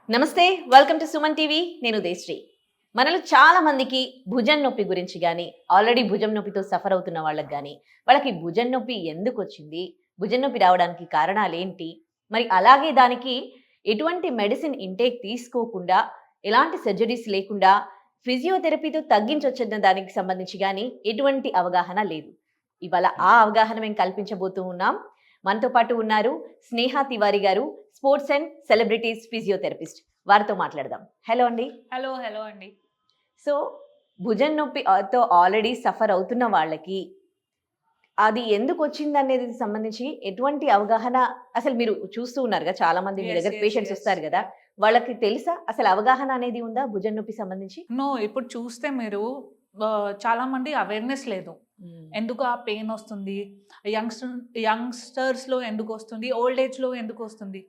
నమస్తే, welcome to Suman TV. నేను దేశ్రీ. మనలో చాలా మందికి భుజం నొప్పి గురించి కానీ, ఆల్రెడీ భుజం నొప్పితో సఫర్ అవుతున్న వాళ్ళకి కానీ, వాళ్ళకి భుజం నొప్పి ఎందుకు వచ్చింది, భుజం నొప్పి రావడానికి కారణాలు ఏంటి, మరి అలాగే దానికి ఎటువంటి మెడిసిన్ ఇంటేక్ తీసుకోకుండా, ఎలాంటి సర్జరీస్ లేకుండా ఫిజియోథెరపీతో తగ్గించొచ్చన్న దానికి సంబంధించి కానీ ఎటువంటి అవగాహన లేదు. ఇవాళ ఆ అవగాహన మేము కల్పించబోతూ ఉన్నాం. మనతో పాటు ఉన్నారు స్నేహ తివారీ గారు, స్పోర్ట్స్ అండ్ సెలబ్రిటీస్ ఫిజియోథెరపిస్ట్. వారితో మాట్లాడదాం. హలో అండి. హలో అండి. సో భుజం నొప్పితో ఆల్రెడీ సఫర్ అవుతున్న వాళ్ళకి అది ఎందుకు వచ్చింది అనేది సంబంధించి ఎటువంటి అవగాహన, అసలు మీరు చూస్తూ ఉన్నారు కదా, చాలా మంది మీ దగ్గర పేషెంట్స్ వస్తారు కదా, వాళ్ళకి తెలుసా అసలు అవగాహన అనేది ఉందా భుజం నొప్పి సంబంధించి? నో, ఇప్పుడు చూస్తే మీరు చాలా మంది అవేర్నెస్ లేదు. ఎందుకు ఆ పెయిన్ వస్తుంది, యంగ్స్టర్స్లో ఎందుకు వస్తుంది, ఓల్డ్ ఏజ్లో ఎందుకు వస్తుంది,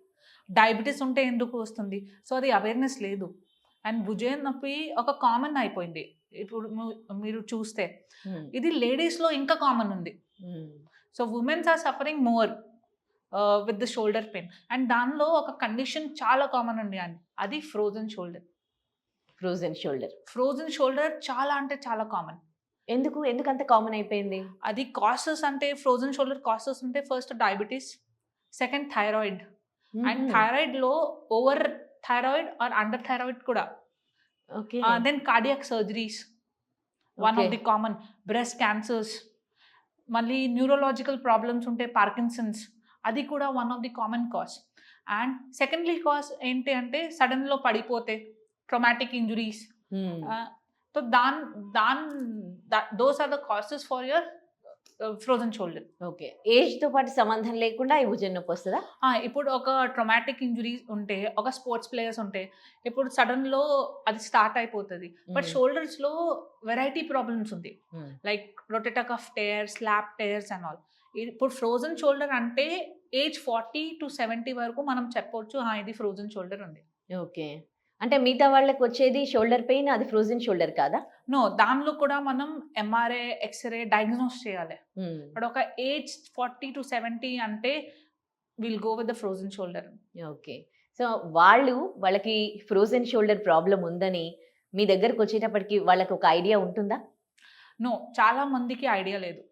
డయాబెటీస్ ఉంటే ఎందుకు వస్తుంది, సో అది అవేర్నెస్ లేదు. అండ్ భుజం నొప్పి ఒక కామన్ అయిపోయింది. ఇప్పుడు మీరు చూస్తే ఇది లేడీస్లో ఇంకా కామన్ ఉంది. So womens are suffering more with the shoulder pain. And దానిలో ఒక కండిషన్ చాలా కామన్ అండి, అది ఫ్రోజన్ షోల్డర్. ఫ్రోజన్ షోల్డర్ చాలా అంటే చాలా కామన్. ఎందుకు అంత కామన్ అయిపోయింది? అది కాసెస్ అంటే, ఫ్రోజన్ షోల్డర్ కాసెస్ అంటే first diabetes, second thyroid. And థైరాయిడ్లో over thyroid or under thyroid కూడా. Then cardiac surgeries one of the common. Breast cancers, మళ్ళీ న్యూరోలాజికల్ ప్రాబ్లమ్స్ ఉంటే పార్కిన్సన్స్, అది కూడా one of the common cause. And secondly cause ఏంటి అంటే సడన్లో పడిపోతే traumatic injuries. So those are the causes for your frozen shoulder. Okay, age తో పాటు సంబంధం లేకుండా ఈ భుజం నొప్పి వస్తుందా? ఇప్పుడు ఒక ట్రామాటిక్ ఇంజురీస్ ఉంటే, ఒక స్పోర్ట్స్ ప్లేయర్స్ ఉంటే, ఇప్పుడు సడన్ లో అది స్టార్ట్ అయిపోతుంది. బట్ షోల్డర్స్ లో వెరైటీ ప్రాబ్లమ్స్ ఉంది, like rotator cuff tear, slap tears and all. ఇప్పుడు ఫ్రోజన్ షోల్డర్ అంటే ఏజ్ 40 to 70 వరకు మనం చెప్పవచ్చు ఇది ఫ్రోజన్ షోల్డర్ ఉంది. ఓకే, అంటే మిగతా వాళ్ళకి వచ్చేది షోల్డర్ పెయిన్, అది ఫ్రోజన్ షోల్డర్ కాదా? నో, దానిలో కూడా మనం ఎంఆర్ఐ, ఎక్స్రే డయాగ్నోస్ చేయాలి. బట్ ఒక ఏజ్ 40 to 70 అంటే will go with the frozen shoulder. Okay, so వాళ్ళకి ఫ్రోజన్ షోల్డర్ ప్రాబ్లం ఉందని మీ దగ్గరకు వచ్చేటప్పటికి వాళ్ళకి ఒక ఐడియా ఉంటుందా? నో, చాలా మందికి ఐడియా లేదు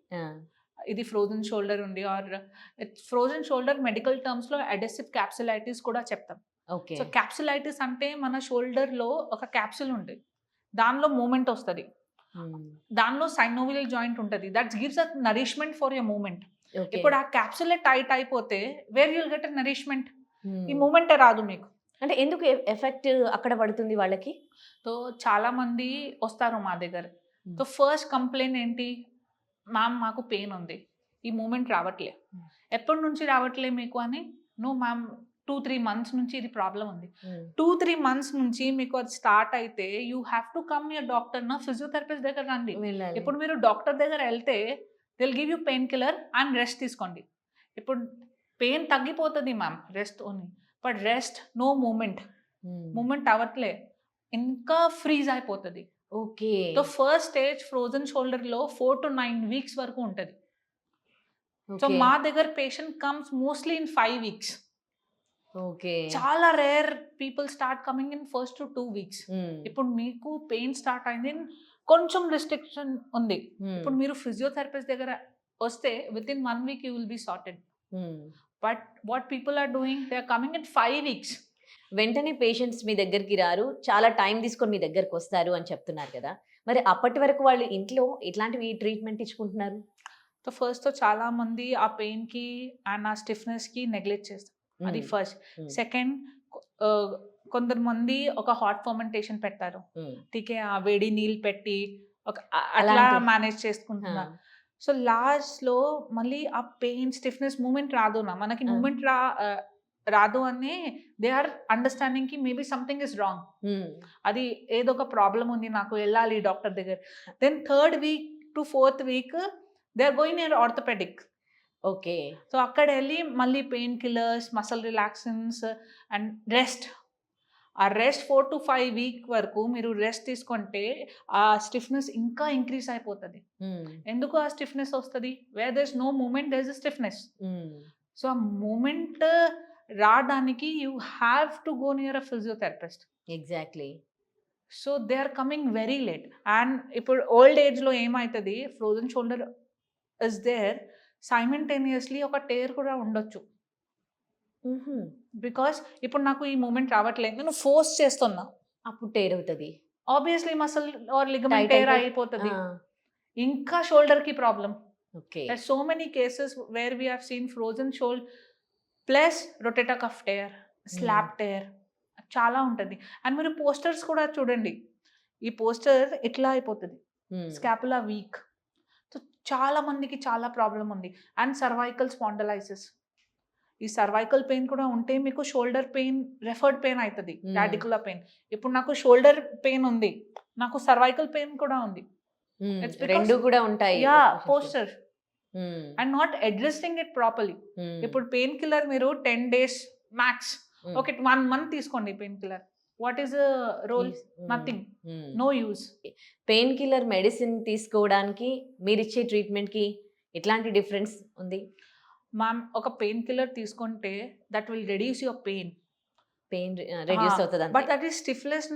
ఇది ఫ్రోజన్ షోల్డర్ ఉంది. Or frozen shoulder medical terms లో అడెసివ్ క్యాప్సులైటిస్ కూడా చెప్తాం. సో క్యాప్సులైటిస్ అంటే మన షోల్డర్ లో ఒక క్యాప్సుల్ ఉంటుంది, దానిలో మూమెంట్ వస్తుంది, దానిలో సైనోవియల్ జాయింట్ ఉంటుంది, that gives a nourishment for your movement. ఇప్పుడు ఆ క్యాప్సుల్ టైట్ అయిపోతే వేర్ యుల్ గెట్ నరిష్మెంట్, ఈ మూమెంటే రాదు మీకు. అంటే ఎందుకు ఎఫెక్ట్ అక్కడ పడుతుంది వాళ్ళకి? సో చాలా మంది వస్తారు మా దగ్గర. సో ఫస్ట్ కంప్లైంట్ ఏంటి, మ్యామ్ మాకు పెయిన్ ఉంది, ఈ మూమెంట్ రావట్లే. ఎప్పటి నుంచి రావట్లే మీకు అని? నో మ్యామ్, 2-3 months నుంచి ఇది ప్రాబ్లం ఉంది. 2-3 months నుంచి మీకు అది స్టార్ట్ అయితే you have to come your doctor, నా ఫిజియోథెరపిస్ట్ దగ్గర రండి. ఇప్పుడు మీరు డాక్టర్ దగ్గర వెళ్తే they'll give you pain killer and rest తీసుకోండి. ఇప్పుడు పెయిన్ తగ్గిపోతుంది ma'am, rest only. But rest, no moment అవ్వట్లే, ఇంకా ఫ్రీజ్ అయిపోతుంది. Okay, so first stage frozen shoulder లో 4 to 9 weeks వరకు ఉంటుంది. సో మా దగ్గర patient comes mostly in 5 weeks. Okay, చాలా rare people start coming in first to 2 weeks. ఇప్పుడు మీకు పెయిన్ స్టార్ట్ అయింది, కొంచెం రిస్ట్రిక్షన్ ఉంది. ఇప్పుడు మీరు ఫిజియోథెరపిస్ట్ దగ్గర వస్తే within 1 week you will be sorted. But what people are doing, they are coming in 5 weeks. వెంటనే పేషెంట్స్ మీ దగ్గరికి రారు, చాలా టైం తీసుకొని మీ దగ్గరకు వస్తారు అని చెప్తున్నారు కదా, మరి అప్పటి వరకు వాళ్ళు ఇంట్లో ఎట్లాంటివి ట్రీట్మెంట్ ఇచ్చుకుంటున్నారు? సో ఫస్ట్ చాలా మంది ఆ పెయిన్ కి అండ్ ఆ స్టిఫ్నెస్ కి నెగ్లెక్ట్ చేస్తారు, అది ఫస్ట్. సెకండ్, కొంతమంది ఒక హాట్ ఫర్మెంటేషన్ పెడతారు, టీకే ఆ వేడి నీళ్ళు పెట్టి అట్లా మేనేజ్ చేసుకుంటున్నారు. సో లాస్ట్ లో మళ్ళీ ఆ పెయిన్, స్టిఫ్నెస్, మూమెంట్ రాదు నా, మనకి మూమెంట్ రాదు అని దే ఆర్ అండర్స్టాండింగ్ కి మేబీ సంథింగ్ ఇస్ రాంగ్, అది ఏదో ఒక ప్రాబ్లం ఉంది, నాకు వెళ్ళాలి డాక్టర్ దగ్గర. Then 3rd week to 4th week they are going near orthopedic. Okay, so అక్కడ వెళ్ళి మళ్ళీ pain killers, muscle relaxants and rest. ఆ రెస్ట్ 4 to 5 weeks వరకు మీరు రెస్ట్ తీసుకుంటే ఆ స్టిఫ్నెస్ ఇంకా ఇంక్రీజ్ అయిపోతుంది. ఎందుకు ఆ స్టిఫ్నెస్ వస్తుంది? Where there is no movement, there is a stiffness. So ఆ మూమెంట్ రావడానికి you have to go near a physiotherapist. Exactly. So they are coming very late. And ఇప్పుడు ఓల్డ్ ఏజ్లో ఏమవుతుంది, frozen shoulder is there, simultaneously ఒక tear కూడా ఉండొచ్చు. Because ఇప్పుడు నాకు ఈ మూమెంట్ రావట్లేదు, నేను ఫోర్స్ చేస్తున్నా, అప్పుడు టేర్ అవుతుంది. Obviously muscle or ligament Tight tear అయిపోయి- అయిపోతుంది. ఇంకా షోల్డర్ కి problem. Okay. There's so many cases where we have seen frozen shoulder plus rotator cuff tear, slap tear, చాలా ఉంటుంది. అండ్ మీరు పోస్టర్స్ కూడా చూడండి, ఈ పోస్టర్ ఇట్లా అయిపోతుంది, స్కాపులా వీక్. సో చాలా మందికి చాలా ప్రాబ్లం ఉంది. అండ్ సర్వైకల్ స్పాండలైసిస్, ఈ సర్వైకల్ పెయిన్ కూడా ఉంటే మీకు షోల్డర్ పెయిన్ రెఫర్డ్ పెయిన్ అవుతుంది, రాడికులర్ పెయిన్. ఇప్పుడు నాకు షోల్డర్ పెయిన్ ఉంది, నాకు సర్వైకల్ పెయిన్ కూడా ఉంది. It's because- రెండు కూడా ఉంటాయి. Yeah, posture and not adjusting it properly. ఇప్పుడు పెయిన్ కిల్లర్ మీరు 10 days మ్యాక్స్, ఓకే 1 month తీసుకోండి pain killer. What is role? Nothing, no use. Pain killer medicine తీసుకోవడానికి మీరిచ్చే ట్రీట్మెంట్ కి ఎట్లాంటి డిఫరెన్స్ ఉంది? మ్యామ్, ఒక పెయిన్ కిల్లర్ తీసుకుంటే that will reduce your pain, pain reduce అవుతుంది but that is stiffness.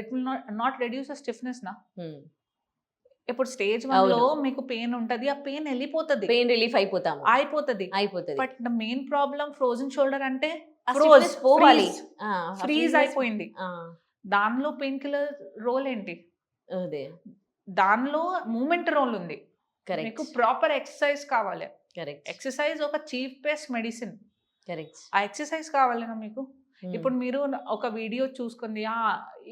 It will not reduce stiffness నా. ఇప్పుడు స్టేజ్ 1 లో మీకు పెయిన్ ఉంటది, ఆ పెయిన్ వెళ్ళిపోతుంది, పెయిన్ రిలీఫ్ అయిపోతుంది. But the main problem frozen shoulder అంటే పోవాలి, ఫ్రీజ్ అయిపోయింది. దానిలో పెయిన్ కిల్లర్ రోల్ ఏంటి? అదే దానిలో మూమెంట్ రోల్ ఉంది. మీకు ప్రాపర్ ఎక్సర్సైజ్ కావాలి. కరెక్ట్. ఎక్సర్సైజ్ ఒక చీఫ్ బెస్ట్ మెడిసిన్. కరెక్ట్. ఆ ఎక్సర్సైజ్ కావాలేనా మీకు? ఇప్పుడు మీరు ఒక వీడియో చూసుకుంది,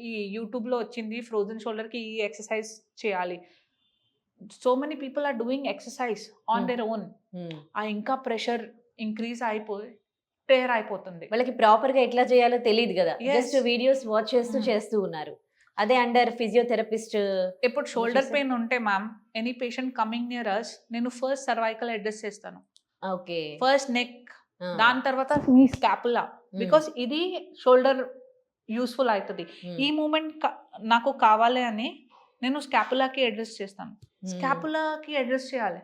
ఈ యూట్యూబ్ లో వచ్చింది ఫ్రోజన్ షోల్డర్ కి ఈ ఎక్సర్సైజ్ చేయాలి. So many people are doing exercise on their own. ఆ ఇంకా ప్రెషర్ ఇంక్రీజ్ అయిపోయి టేర్ అయిపోతుంది. వాళ్ళకి ప్రాపర్ గా ఎట్లా చేయాలో తెలియదు కదా, Yes. జస్ట్ వీడియోస్ వాచ్ చేస్తూ ఉన్నారు. అదే అండర్ ఫిజియోథెరపిస్ట్. ఇప్పుడు షోల్డర్ పెయిన్ ఉంటే ma'am, any patient coming near us, నేను ఫస్ట్ సర్వైకల్ అడ్రస్ చేస్తాను, ఓకే, ఫస్ట్ నెక్, దాని తర్వాత మీ స్కాపులా. బికాస్ ఇది షోల్డర్ యూస్ఫుల్ అవుతుంది. ఈ మూమెంట్ నాకు కావాలి అని నేను స్కాపులాకి అడ్రస్ చేస్తాను, స్కాపులాకి అడ్రస్ చేయాలి.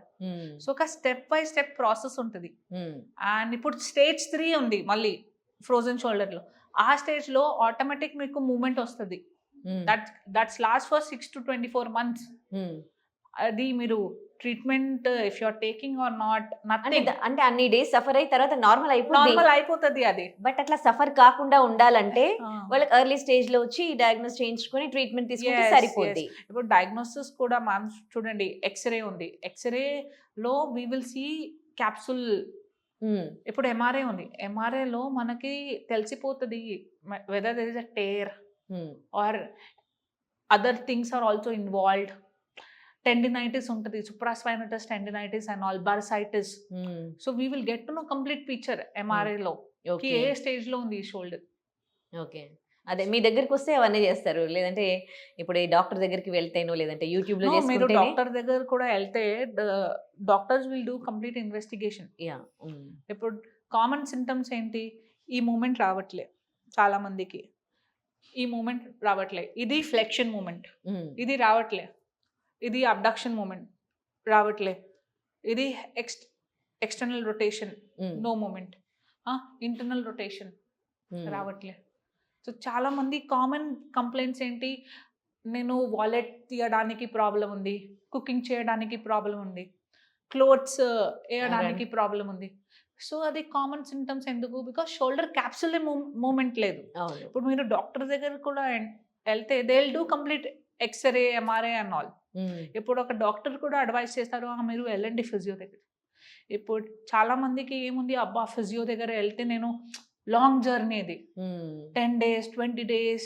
సో ఒక స్టెప్ బై స్టెప్ ప్రాసెస్ ఉంటుంది. అండ్ ఇప్పుడు స్టేజ్ 3 ఉంది మళ్ళీ ఫ్రోజన్ షోల్డర్ లో. ఆ స్టేజ్ లో ఆటోమేటిక్ మీకు మూమెంట్ వస్తుంది. That's last for 6 to 24 months. అది మీరు treatment if you are taking or not, nothing. అంటే అన్ని డేస్ సఫర్ అయిన తర్వాత నార్మల్ అయిపోతుంది అది. బట్ అట్లా సఫర్ కాకుండా ఉండాలంటే వాళ్ళకి ఎర్లీ స్టేజ్ లో వచ్చి డయాగ్నోస్ చేయించుకొని ట్రీట్మెంట్ తీసుకుంటే సరిపోద్ది. ఇప్పుడు డయాగ్నోసిస్ కూడా మ్యామ్ చూడండి, ఎక్స్రే ఉంది, ఎక్స్రే లో వి విల్ సీ క్యాప్సూల్. ఇప్పుడు ఎంఆర్ఐ ఉంది, ఎంఆర్ఐ లో మనకి తెలిసిపోతుంది whether there is a tear or other things are also involved. Tendinitis ఉంటుంది, supraspinatus tendinitis and all, bursitis. So we will get to know complete picture MRI లో ఏ stage లో ఉంది ఈ షోల్డర్. ఓకే, అదే మీ దగ్గరికి వస్తే అవన్నీ చేస్తారు, లేదంటే ఇప్పుడు ఈ డాక్టర్ దగ్గరికి వెళ్తేనో లేదంటే యూట్యూబ్ లో మీరు డాక్టర్ దగ్గర కూడా వెళ్తే doctors will do complete investigation. ఇప్పుడు కామన్ సింటమ్స్ ఏంటి? ఈ మూమెంట్ రావట్లే చాలా మందికి, ఈ మూమెంట్ రావట్లే, ఇది ఫ్లెక్షన్ మూమెంట్, ఇది రావట్లే, ఇది అబ్డక్షన్ మూమెంట్ రావట్లే, ఇది external rotation no movement, internal rotation రావట్లే. సో చాలా మంది కామన్ కంప్లైంట్స్ ఏంటి? నేను వాలెట్ తీయడానికి ప్రాబ్లం ఉంది, కుకింగ్ చేయడానికి ప్రాబ్లం ఉంది, క్లోత్స్ వేయడానికి ప్రాబ్లం ఉంది. సో అది కామన్ సింటమ్స్. ఎందుకు? బికాస్ షోల్డర్ క్యాప్సుల్ మూమెంట్ లేదు. ఇప్పుడు మీరు డాక్టర్ దగ్గర కూడా వెళ్తే they will do complete x-ray, MRI and all. ఇప్పుడు ఒక డాక్టర్ కూడా అడ్వైస్ చేస్తారు, మీరు వెళ్ళండి ఫిజియో దగ్గర. ఇప్పుడు చాలా మందికి ఏముంది, అబ్బా ఫిజియో దగ్గర వెళ్తే నేను లాంగ్ జర్నీ, ఇది 10 days 20 days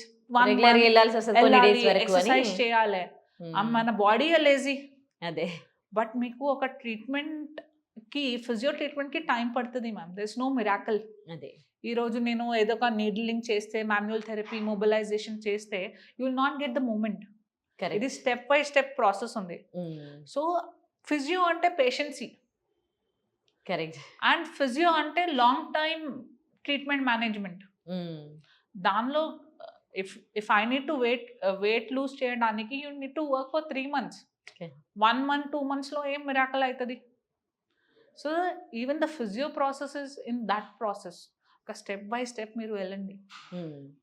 ఎక్సర్సైజ్ చేయాలి, మన బాడీ లేజీ. అదే, బట్ మీకు ఒక ట్రీట్మెంట్ కి, ఫిజియో ట్రీట్మెంట్ కి టైం పడుతుంది ma'am. There is no miracle. అదే, ఈ రోజు నేను ఏదో ఒక నీడ్లింగ్ చేస్తే, మాన్యువల్ థెరపీ, మొబిలైజేషన్ చేస్తే you will not get the moment. ఇది స్టెప్ బై స్టెప్ ప్రాసెస్ ఉంది. సో ఫిజియో అంటే పేషెన్సీ, కరెక్ట్. అండ్ ఫిజియో అంటే లాంగ్ టైమ్ ట్రీట్మెంట్ మేనేజ్మెంట్. దానిలో if I need to weight lose చేయడానికి you need to work for 3 months. 1 month 2 months లో ఏం miracle అవుతుంది? So even the physio process is in that process. ఒక step by step మీరు వెళ్ళండి,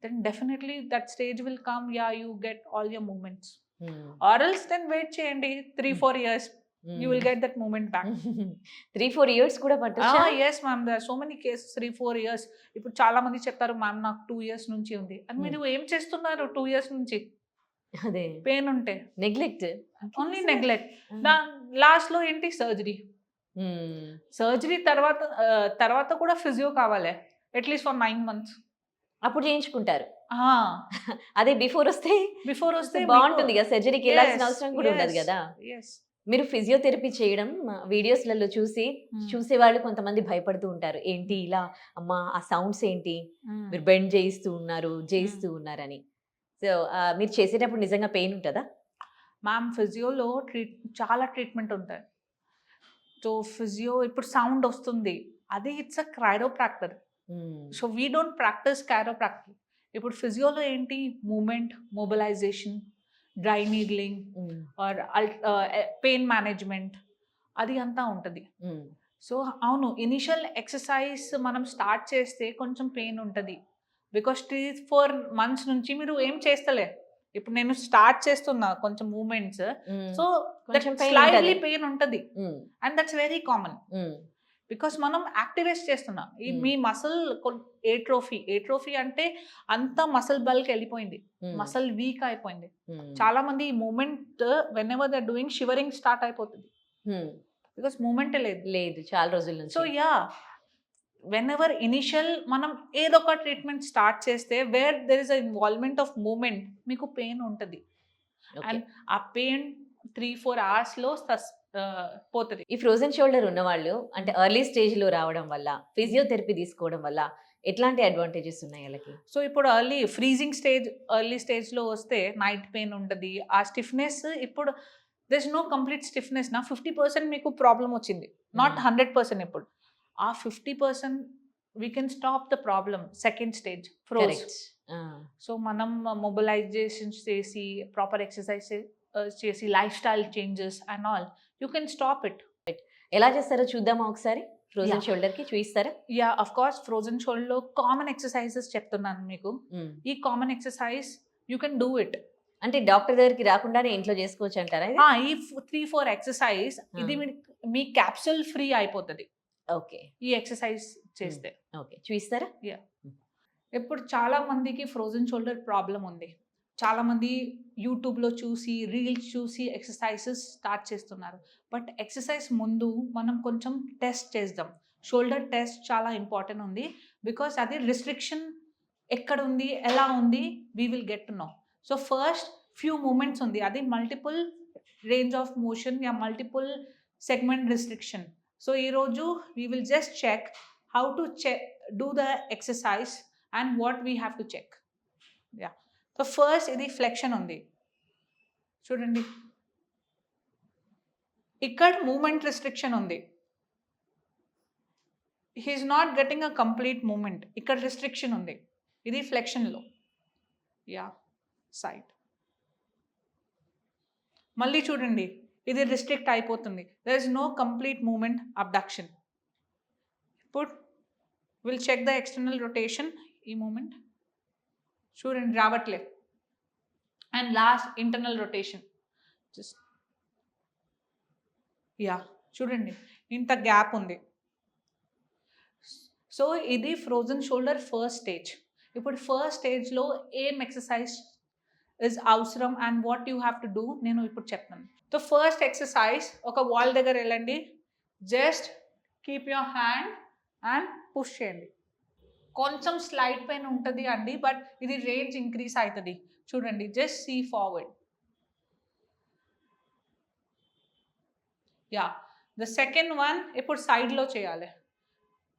then definitely that stage will come, ya you get all your movements. Or else then wait చేయండి 3-4 years, you will get that moment back. 3-4 years కూడా పట్టొచ్చా? Yes ma'am, there are so many cases 3-4 years. ఇప్పుడు చాలా మంది చెప్తారు ma'am నాకు 2 years నుంచి ఉంది అని. మీరు ఏం చేస్తున్నారు 2 years నుంచి? అదే పెయిన్ ఉంటే నెగ్లెక్ట్, ఓన్లీ నెగ్లెక్ట్. లాస్ట్ లో ఏంటి? సర్జరీ తర్వాత కూడా ఫిజియో కావాలి అట్లీస్ట్ ఫర్ 9 months. అప్పుడు చేయించుకుంటారు. అదే బిఫోర్ వస్తే బాగుంటుంది కదా, సర్జరీకి వెళ్ళాల్సిన అవసరం కూడా ఉండదు కదా. మీరు ఫిజియోథెరపీ చేయడం వీడియోస్లలో చూసే వాళ్ళు కొంతమంది భయపడుతూ ఉంటారు, ఏంటి ఇలా అమ్మా ఆ సౌండ్స్ ఏంటి, మీరు బెండ్ చేయిస్తూ ఉన్నారని. సో మీరు చేసేటప్పుడు నిజంగా పెయిన్ ఉంటుందా? మ్యామ్ ఫిజియోలో చాలా ట్రీట్మెంట్ ఉంటాయి. సో ఫిజియో ఇప్పుడు సౌండ్ వస్తుంది, అది it's a chiropractor. So we don't practice chiropractor. ఇప్పుడు ఫిజియోలో ఏంటి? Moment, mobilization, dry needling or pain management, అది అంతా ఉంటుంది. సో అవును, ఇనిషియల్ ఎక్సర్సైజ్ మనం స్టార్ట్ చేస్తే కొంచెం పెయిన్ ఉంటుంది, బికాస్ 3-4 months నుంచి మీరు ఏం చేస్తలే. ఇప్పుడు నేను స్టార్ట్ చేస్తున్నా కొంచెం మూమెంట్స్, సో స్లైట్లీ పెయిన్ ఉంటుంది, and that's very common because మనం యాక్టివేట్ చేస్తున్నాం. మీ మసిల్ ఏట్రోఫీ అంటే అంతా మసిల్ బల్క్ వెళ్ళిపోయింది, మసిల్ వీక్ అయిపోయింది. చాలా మంది ఈ movement whenever they doing shivering start అయిపోతుంది, బికాస్ మూమెంటే లేదు చాలా రోజుల నుంచి. So ya, whenever initial మనం ఏదో ఒక ట్రీట్మెంట్ స్టార్ట్ చేస్తే where there is a involvement of movement, మీకు పెయిన్ ఉంటుంది. అండ్ ఆ పెయిన్ 3-4 hours లో పోతుంది. ఈ ఫ్రోజన్ షోల్డర్ ఉన్న వాళ్ళు అంటే ఎర్లీ స్టేజ్ లో రావడం వల్ల, ఫిజియోథెరపీ తీసుకోవడం వల్ల ఎట్లాంటి అడ్వాంటేజెస్ ఉన్నాయి వాళ్ళకి? సో ఇప్పుడు ఎర్లీ స్టేజ్ లో వస్తే నైట్ పెయిన్ ఉంటుంది. ఆ స్టిఫ్నెస్ ఇప్పుడు there is no complete stiffness. 50% మీకు ప్రాబ్లం వచ్చింది, నాట్ 100%. ఇప్పుడు ఆ 50% we can stop the problem second stage froze. So మనం మొబిలైజేషన్ చేసి, ప్రాపర్ ఎక్సర్సైజ్ చేసి, life style changes and all, you can stop it. ఎలా చేస్తారో చూద్దామా ఒకసారి? ఫ్రోజన్ షోల్డర్ కి చూపిస్తారా? Yeah of course. Frozen shoulder లో కామన్ ఎక్సర్సైజెస్ చెప్తున్నాను మీకు. ఈ common exercise you can do it. అంటే డాక్టర్ దగ్గరికి రాకుండానే ఇంట్లో చేసుకోవచ్చు అంటారా? ఈ 3-4 ఎక్సర్సైజ్ ఇది మీ క్యాప్సూల్ ఫ్రీ అయిపోతుంది. ఓకే, ఈ ఎక్సర్సైజ్ చేస్తే. ఓకే, చూపిస్తారా? యా. ఇప్పుడు చాలా మందికి ఫ్రోజన్ షోల్డర్ ప్రాబ్లం ఉంది. చాలా మంది యూట్యూబ్లో చూసి, రీల్స్ చూసి ఎక్సర్సైజెస్ స్టార్ట్ చేస్తున్నారు. బట్ ఎక్సర్సైజ్ ముందు మనం కొంచెం టెస్ట్ చేద్దాం. షోల్డర్ టెస్ట్ చాలా ఇంపార్టెంట్ ఉంది, బికాస్ అది రిస్ట్రిక్షన్ ఎక్కడ ఉంది, ఎలా ఉంది, we will get to know. So first few moments ఉంది, అది multiple range of motion yeah multiple segment restriction. So ఈరోజు we will just check how to do the exercise and what we have to check. Yeah. So first ఇది flexion ఉంది చూడండి, ఇక్కడ moment restriction ఉంది. He's not getting a complete movement, ఇక్కడ restriction ఉంది, ఇది ఫ్లెక్షన్లో. Yeah, side. మళ్ళీ చూడండి, ఇది రిస్ట్రిక్ట్ అయిపోతుంది, there is no complete moment, abduction. ఇప్పుడు will check the external rotation. ఈ మూమెంట్ చూడండి రావట్లే. And last internal rotation. Just yeah, చూడండి ఇంత గ్యాప్ ఉంది. సో ఇది ఫ్రోజన్ షోల్డర్ ఫస్ట్ స్టేజ్. ఇప్పుడు ఫస్ట్ స్టేజ్లో ఏం ఎక్సర్సైజ్ ఇస్ అవసరం and what you have to do నేను ఇప్పుడు చెప్తాను. సో ఫస్ట్ ఎక్సర్సైజ్, ఒక వాల్ దగ్గర వెళ్ళండి, just keep your hand and push చేయండి. కొంచెం స్లైడ్ పెయిన్ ఉంటుంది అండి, బట్ ఇది రేంజ్ ఇంక్రీజ్ అవుతుంది. చూడండి, just see forward. Yeah, the second one ఇప్పుడు సైడ్లో చేయాలి.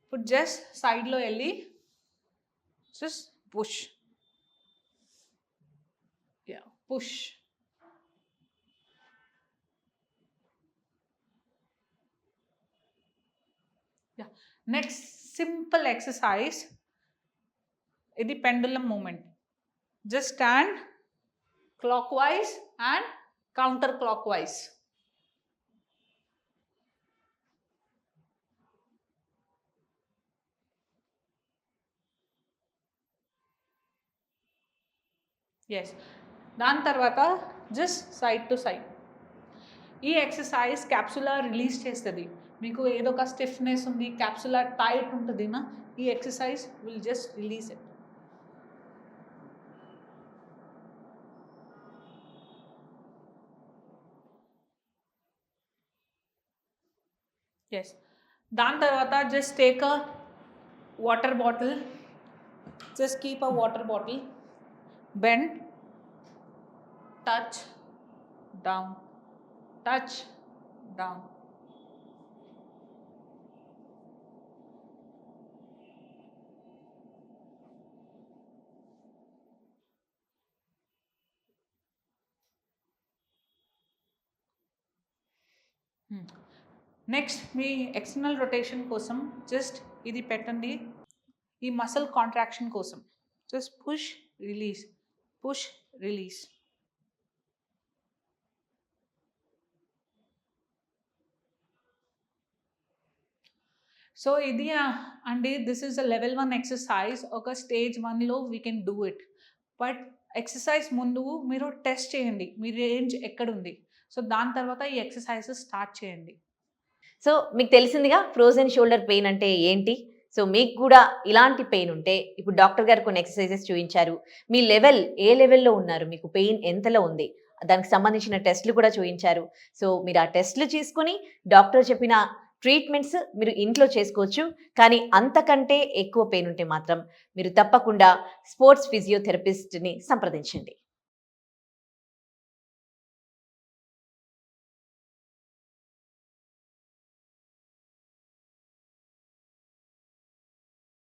ఇప్పుడు జస్ట్ సైడ్లో వెళ్ళి just push. Yeah, push. Yeah, next simple exercise, ఇది pendulum moment. Just stand clock wise and counter clock wise. Yes. దాని తర్వాత జస్ట్ సైడ్ టు సైడ్. ఈ ఎక్సర్సైజ్ క్యాప్సులా రిలీజ్ చేస్తుంది. మీకు ఏదో ఒక స్టిఫ్నెస్ ఉంది, క్యాప్సులా టైట్ ఉంటుంది నా, ఈ exercise will just release it. Yes. దాని తర్వాత just take a water bottle, just keep a water bottle, bend, touch, down, touch, down. Next మీ ఎక్స్టర్నల్ రొటేషన్ కోసం జస్ట్ ఇది పెట్టండి. ఈ మసిల్ కాంట్రాక్షన్ కోసం just push release, push release. So ఇది అండి, this is a level 1 exercise. ఒక stage 1లో we can do it. But exercise ముందు మీరు టెస్ట్ చేయండి మీ రేంజ్ ఎక్కడుంది. సో దాని తర్వాత ఈ ఎక్సర్సైజెస్ స్టార్ట్ చేయండి. సో మీకు తెలిసిందిగా ఫ్రోజన్ షోల్డర్ పెయిన్ అంటే ఏంటి. సో మీకు కూడా ఇలాంటి పెయిన్ ఉంటే ఇప్పుడు డాక్టర్ గారు కొన్ని ఎక్సర్సైజెస్ చూపించారు. మీ లెవెల్ ఏ లెవెల్లో ఉన్నారు, మీకు పెయిన్ ఎంతలో ఉంది, దానికి సంబంధించిన టెస్ట్లు కూడా చూపించారు. సో మీరు ఆ టెస్ట్లు చేసుకుని డాక్టర్ చెప్పిన ట్రీట్మెంట్స్ మీరు ఇంట్లో చేసుకోవచ్చు. కానీ అంతకంటే ఎక్కువ పెయిన్ ఉంటే మాత్రం మీరు తప్పకుండా స్పోర్ట్స్ ఫిజియోథెరపిస్ట్ని సంప్రదించండి.